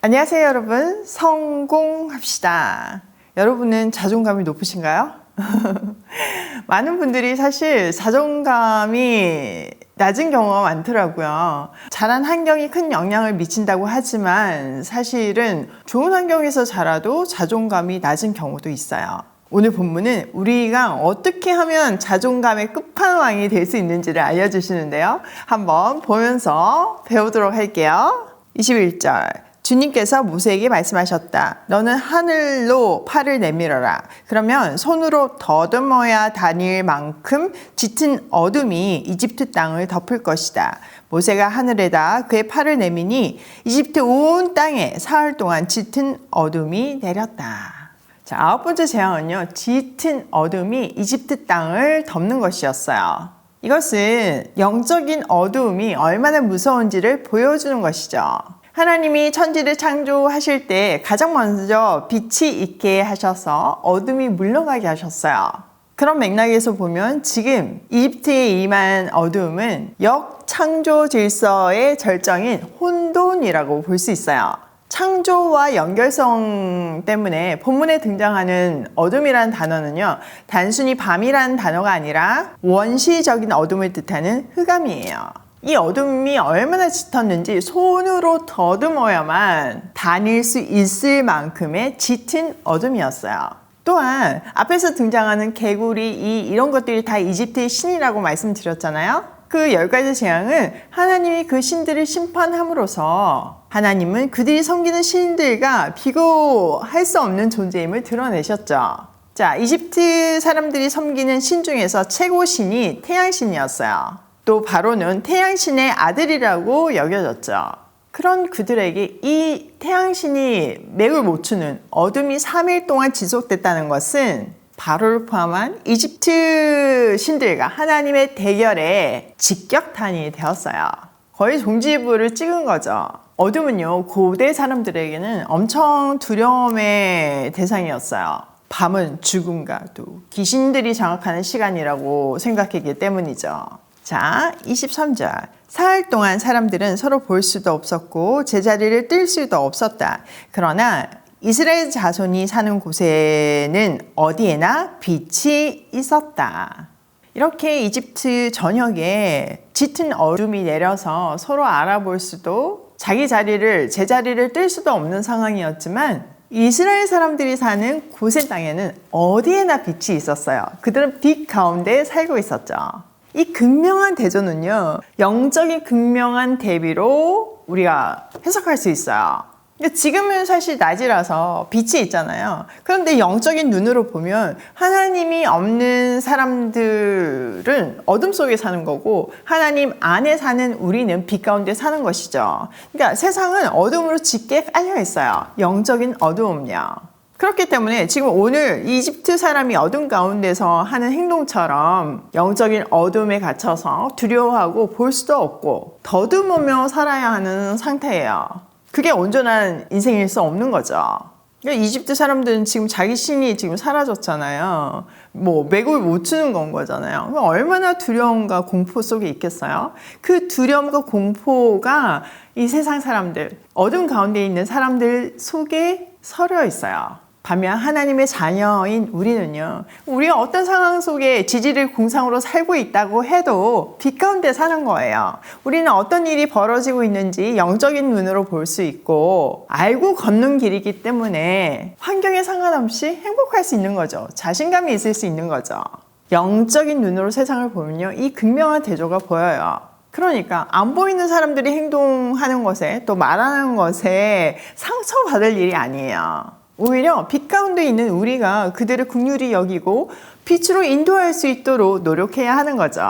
안녕하세요 여러분, 성공합시다. 여러분은 자존감이 높으신가요? 많은 분들이 사실 자존감이 낮은 경우가 많더라고요. 자란 환경이 큰 영향을 미친다고 하지만 사실은 좋은 환경에서 자라도 자존감이 낮은 경우도 있어요. 오늘 본문은 우리가 어떻게 하면 자존감의 끝판왕이 될 수 있는지를 알려주시는데요. 한번 보면서 배우도록 할게요. 21절. 주님께서 모세에게 말씀하셨다. 너는 하늘로 팔을 내밀어라. 그러면 손으로 더듬어야 다닐 만큼 짙은 어둠이 이집트 땅을 덮을 것이다. 모세가 하늘에다 그의 팔을 내미니 이집트 온 땅에 사흘 동안 짙은 어둠이 내렸다. 자, 9번째 재앙은요. 짙은 어둠이 이집트 땅을 덮는 것이었어요. 이것은 영적인 어두움이 얼마나 무서운지를 보여주는 것이죠. 하나님이 천지를 창조하실 때 가장 먼저 빛이 있게 하셔서 어둠이 물러가게 하셨어요. 그런 맥락에서 보면 지금 이집트에 임한 어둠은 역창조 질서의 절정인 혼돈이라고 볼 수 있어요. 창조와 연결성 때문에 본문에 등장하는 어둠이라는 단어는요, 단순히 밤이라는 단어가 아니라 원시적인 어둠을 뜻하는 흑암이에요. 이 어둠이 얼마나 짙었는지 손으로 더듬어야만 다닐 수 있을 만큼의 짙은 어둠이었어요. 또한 앞에서 등장하는 개구리, 이런 것들이 다 이집트의 신이라고 말씀드렸잖아요. 그 10가지 재앙은 하나님이 그 신들을 심판함으로써 하나님은 그들이 섬기는 신들과 비교할 수 없는 존재임을 드러내셨죠. 자, 이집트 사람들이 섬기는 신 중에서 최고 신이 태양신이었어요. 또 바로는 태양신의 아들이라고 여겨졌죠. 그런 그들에게 이 태양신이 맥을 못 추는 어둠이 3일 동안 지속됐다는 것은 바로를 포함한 이집트 신들과 하나님의 대결에 직격탄이 되었어요. 거의 종지부를 찍은 거죠. 어둠은요, 고대 사람들에게는 엄청 두려움의 대상이었어요. 밤은 죽음과 또 귀신들이 장악하는 시간이라고 생각했기 때문이죠. 자, 23절. 사흘 동안 사람들은 서로 볼 수도 없었고 제자리를 뜰 수도 없었다. 그러나 이스라엘 자손이 사는 곳에는 어디에나 빛이 있었다. 이렇게 이집트 전역에 짙은 어둠이 내려서 서로 알아볼 수도 제자리를 뜰 수도 없는 상황이었지만 이스라엘 사람들이 사는 고센 땅에는 어디에나 빛이 있었어요. 그들은 빛 가운데 살고 있었죠. 이 극명한 대조는요, 영적인 극명한 대비로 우리가 해석할 수 있어요. 지금은 사실 낮이라서 빛이 있잖아요. 그런데 영적인 눈으로 보면 하나님이 없는 사람들은 어둠 속에 사는 거고 하나님 안에 사는 우리는 빛 가운데 사는 것이죠. 그러니까 세상은 어둠으로 짙게 깔려 있어요. 영적인 어두움요. 그렇기 때문에 지금 오늘 이집트 사람이 어둠 가운데서 하는 행동처럼 영적인 어둠에 갇혀서 두려워하고 볼 수도 없고 더듬으며 살아야 하는 상태예요. 그게 온전한 인생일 수 없는 거죠. 그러니까 이집트 사람들은 지금 자기 신이 지금 사라졌잖아요. 맥을 못 추는 건 거잖아요. 얼마나 두려움과 공포 속에 있겠어요? 그 두려움과 공포가 이 세상 사람들, 어둠 가운데 있는 사람들 속에 서려 있어요. 반면 하나님의 자녀인 우리는요, 우리가 어떤 상황 속에 지지를 공상으로 살고 있다고 해도 빛 가운데 사는 거예요. 우리는 어떤 일이 벌어지고 있는지 영적인 눈으로 볼 수 있고 알고 걷는 길이기 때문에 환경에 상관없이 행복할 수 있는 거죠. 자신감이 있을 수 있는 거죠. 영적인 눈으로 세상을 보면요, 이 극명한 대조가 보여요. 그러니까 안 보이는 사람들이 행동하는 것에 또 말하는 것에 상처받을 일이 아니에요. 오히려 빛 가운데 있는 우리가 그들을 긍휼히 여기고 빛으로 인도할 수 있도록 노력해야 하는 거죠.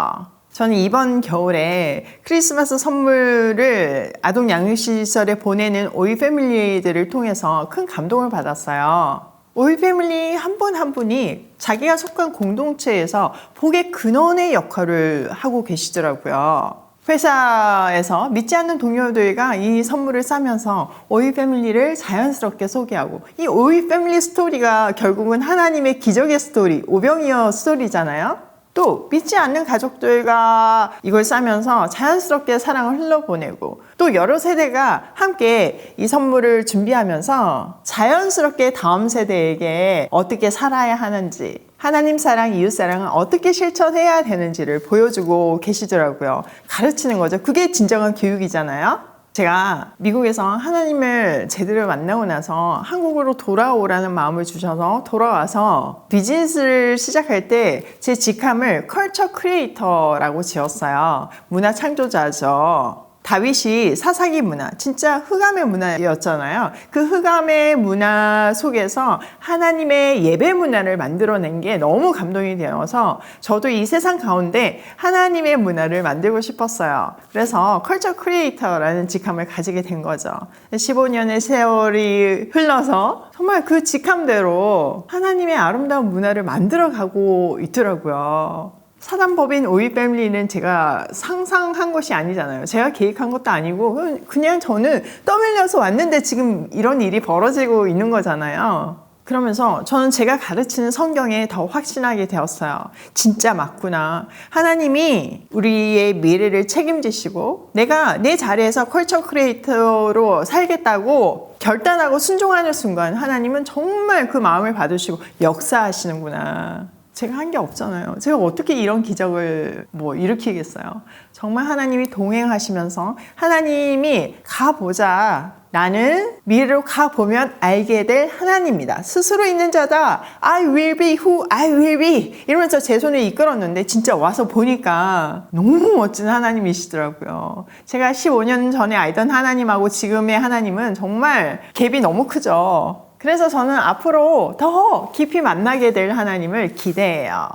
저는 이번 겨울에 크리스마스 선물을 아동 양육시설에 보내는 오이 패밀리들을 통해서 큰 감동을 받았어요. 오이 패밀리 한 분 한 분이 자기가 속한 공동체에서 복의 근원의 역할을 하고 계시더라고요. 회사에서 믿지 않는 동료들과 이 선물을 싸면서 오이 패밀리를 자연스럽게 소개하고, 이 오이 패밀리 스토리가 결국은 하나님의 기적의 스토리, 오병이어 스토리잖아요. 또 믿지 않는 가족들과 이걸 싸면서 자연스럽게 사랑을 흘러보내고 또 여러 세대가 함께 이 선물을 준비하면서 자연스럽게 다음 세대에게 어떻게 살아야 하는지 하나님 사랑, 이웃 사랑은 어떻게 실천해야 되는지를 보여주고 계시더라고요. 가르치는 거죠. 그게 진정한 교육이잖아요. 제가 미국에서 하나님을 제대로 만나고 나서 한국으로 돌아오라는 마음을 주셔서 돌아와서 비즈니스를 시작할 때 제 직함을 컬처 크리에이터라고 지었어요. 문화 창조자죠. 다윗이 사사기 문화, 진짜 흑암의 문화였잖아요. 그 흑암의 문화 속에서 하나님의 예배 문화를 만들어낸 게 너무 감동이 되어서 저도 이 세상 가운데 하나님의 문화를 만들고 싶었어요. 그래서 컬처 크리에이터라는 직함을 가지게 된 거죠. 15년의 세월이 흘러서 정말 그 직함대로 하나님의 아름다운 문화를 만들어가고 있더라고요. 사단법인 오이 패밀리는 제가 상상한 것이 아니잖아요. 제가 계획한 것도 아니고 그냥 저는 떠밀려서 왔는데 지금 이런 일이 벌어지고 있는 거잖아요. 그러면서 저는 제가 가르치는 성경에 더 확신하게 되었어요. 진짜 맞구나. 하나님이 우리의 미래를 책임지시고 내가 내 자리에서 컬처 크리에이터로 살겠다고 결단하고 순종하는 순간 하나님은 정말 그 마음을 받으시고 역사하시는구나. 제가 한 게 없잖아요. 제가 어떻게 이런 기적을 일으키겠어요. 정말 하나님이 동행하시면서 하나님이 가보자. 나는 미래로 가보면 알게 될 하나님이다. 스스로 있는 자다. I will be who I will be. 이러면서 제 손을 이끌었는데 진짜 와서 보니까 너무 멋진 하나님이시더라고요. 제가 15년 전에 알던 하나님하고 지금의 하나님은 정말 갭이 너무 크죠. 그래서 저는 앞으로 더 깊이 만나게 될 하나님을 기대해요.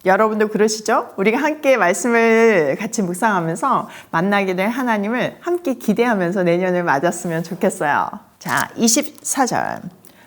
여러분도 그러시죠? 우리가 함께 말씀을 같이 묵상하면서 만나게 될 하나님을 함께 기대하면서 내년을 맞았으면 좋겠어요. 자, 24절.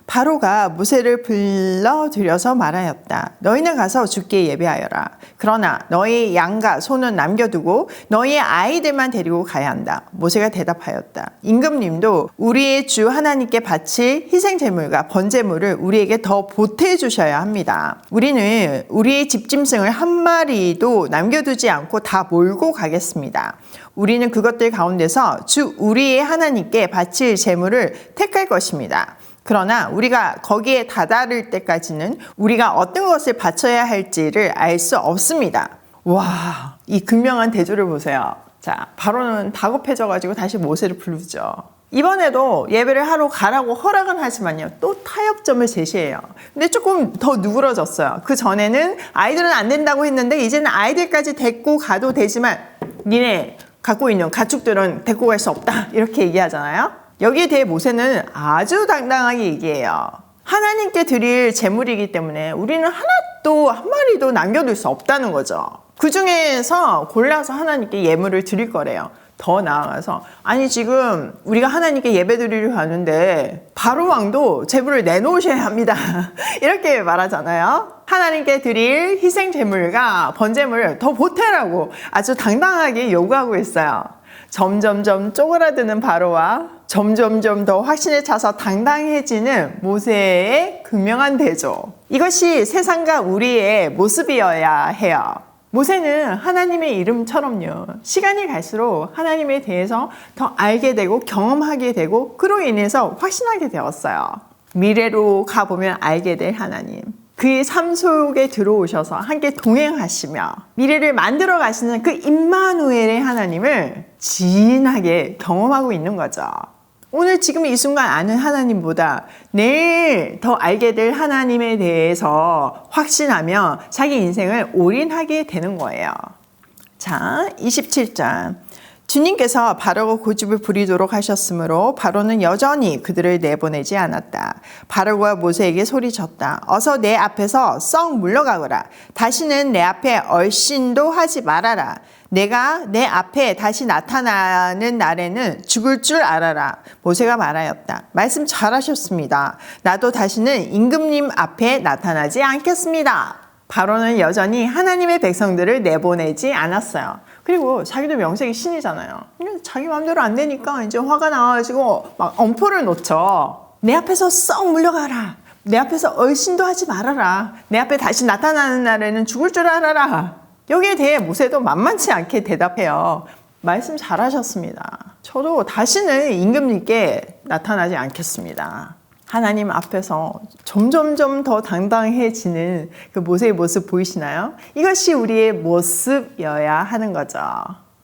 바로가 모세를 불러들여서 말하였다. 너희는 가서 주께 예배하여라. 그러나 너희 양과 소는 남겨두고 너희의 아이들만 데리고 가야 한다. 모세가 대답하였다. 임금님도 우리의 주 하나님께 바칠 희생제물과 번제물을 우리에게 더 보태주셔야 합니다. 우리는 우리의 집짐승을 한 마리도 남겨두지 않고 다 몰고 가겠습니다. 우리는 그것들 가운데서 주 우리의 하나님께 바칠 제물을 택할 것입니다. 그러나 우리가 거기에 다다를 때까지는 우리가 어떤 것을 바쳐야 할지를 알 수 없습니다. 와, 이 극명한 대조를 보세요. 자, 바로는 다급해져가지고 다시 모세를 부르죠. 이번에도 예배를 하러 가라고 허락은 하지만요, 또 타협점을 제시해요. 근데 조금 더 누그러졌어요. 그 전에는 아이들은 안 된다고 했는데 이제는 아이들까지 데리고 가도 되지만 니네 갖고 있는 가축들은 데리고 갈 수 없다, 이렇게 얘기하잖아요. 여기에 대해 모세는 아주 당당하게 얘기해요. 하나님께 드릴 제물이기 때문에 우리는 하나도 한 마리도 남겨둘 수 없다는 거죠. 그 중에서 골라서 하나님께 예물을 드릴 거래요. 더 나아가서 아니 지금 우리가 하나님께 예배 드리러 가는데 바로 왕도 제물을 내놓으셔야 합니다. 이렇게 말하잖아요. 하나님께 드릴 희생 제물과 번제물을 더 보태라고 아주 당당하게 요구하고 있어요. 점점점 쪼그라드는 바로와 점점점 더 확신에 차서 당당해지는 모세의 극명한 대조. 이것이 세상과 우리의 모습이어야 해요. 모세는 하나님의 이름처럼요. 시간이 갈수록 하나님에 대해서 더 알게 되고 경험하게 되고 그로 인해서 확신하게 되었어요. 미래로 가보면 알게 될 하나님. 그의 삶 속에 들어오셔서 함께 동행하시며 미래를 만들어 가시는 그 임마누엘의 하나님을 진하게 경험하고 있는 거죠. 오늘 지금 이 순간 아는 하나님보다 내일 더 알게 될 하나님에 대해서 확신하며 자기 인생을 올인하게 되는 거예요. 자, 27절. 주님께서 바로가 고집을 부리도록 하셨으므로 바로는 여전히 그들을 내보내지 않았다. 바로가 모세에게 소리쳤다. 어서 내 앞에서 썩 물러가거라. 다시는 내 앞에 얼씬도 하지 말아라. 내가 내 앞에 다시 나타나는 날에는 죽을 줄 알아라. 모세가 말하였다. 말씀 잘하셨습니다. 나도 다시는 임금님 앞에 나타나지 않겠습니다. 바로는 여전히 하나님의 백성들을 내보내지 않았어요. 그리고 자기도 명색이 신이잖아요. 자기 마음대로 안 되니까 이제 화가 나가지고 막 엄포를 놓죠. 내 앞에서 썩 물러가라. 내 앞에서 얼씬도 하지 말아라. 내 앞에 다시 나타나는 날에는 죽을 줄 알아라. 여기에 대해 모세도 만만치 않게 대답해요. 말씀 잘하셨습니다. 저도 다시는 임금님께 나타나지 않겠습니다. 하나님 앞에서 점점점 더 당당해지는 그 모세의 모습 보이시나요? 이것이 우리의 모습이어야 하는 거죠.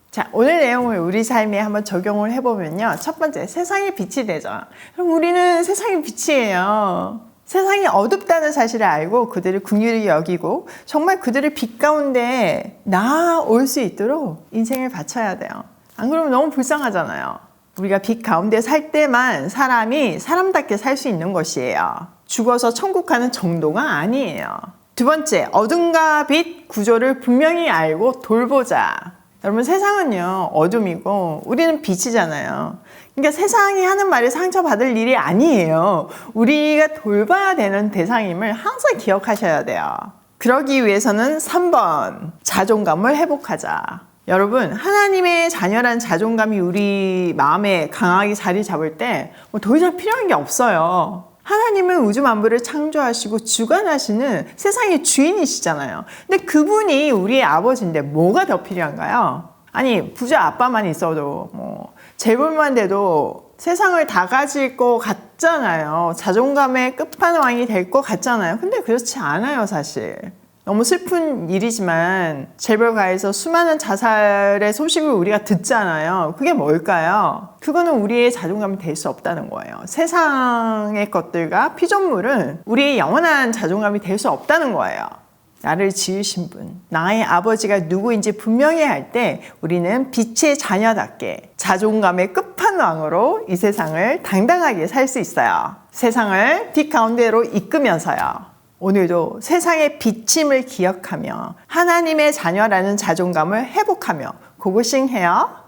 자, 오늘 내용을 우리 삶에 한번 적용을 해보면요. 첫 번째, 세상의 빛이 되죠. 그럼 우리는 세상의 빛이에요. 세상이 어둡다는 사실을 알고 그들을 긍휼히 여기고 정말 그들을 빛 가운데 나아올 수 있도록 인생을 바쳐야 돼요. 안 그러면 너무 불쌍하잖아요. 우리가 빛 가운데 살 때만 사람이 사람답게 살 수 있는 것이에요. 죽어서 천국 가는 정도가 아니에요. 두 번째, 어둠과 빛 구조를 분명히 알고 돌보자. 여러분, 세상은요 어둠이고 우리는 빛이잖아요. 그러니까 세상이 하는 말에 상처받을 일이 아니에요. 우리가 돌봐야 되는 대상임을 항상 기억하셔야 돼요. 그러기 위해서는 3번, 자존감을 회복하자. 여러분, 하나님의 자녀란 자존감이 우리 마음에 강하게 자리 잡을 때 더 이상 필요한 게 없어요. 하나님은 우주 만물을 창조하시고 주관하시는 세상의 주인이시잖아요. 근데 그분이 우리의 아버지인데 뭐가 더 필요한가요? 아니, 부자 아빠만 있어도 뭐 재벌만 돼도 세상을 다 가질 것 같잖아요. 자존감의 끝판왕이 될 것 같잖아요. 근데 그렇지 않아요, 사실. 너무 슬픈 일이지만 재벌가에서 수많은 자살의 소식을 우리가 듣잖아요. 그게 뭘까요? 그거는 우리의 자존감이 될 수 없다는 거예요. 세상의 것들과 피조물은 우리의 영원한 자존감이 될 수 없다는 거예요. 나를 지으신 분, 나의 아버지가 누구인지 분명히 할 때 우리는 빛의 자녀답게 자존감의 끝판왕으로 이 세상을 당당하게 살 수 있어요. 세상을 빛 가운데로 이끄면서요. 오늘도 세상의 비침을 기억하며 하나님의 자녀라는 자존감을 회복하며 고고싱해요.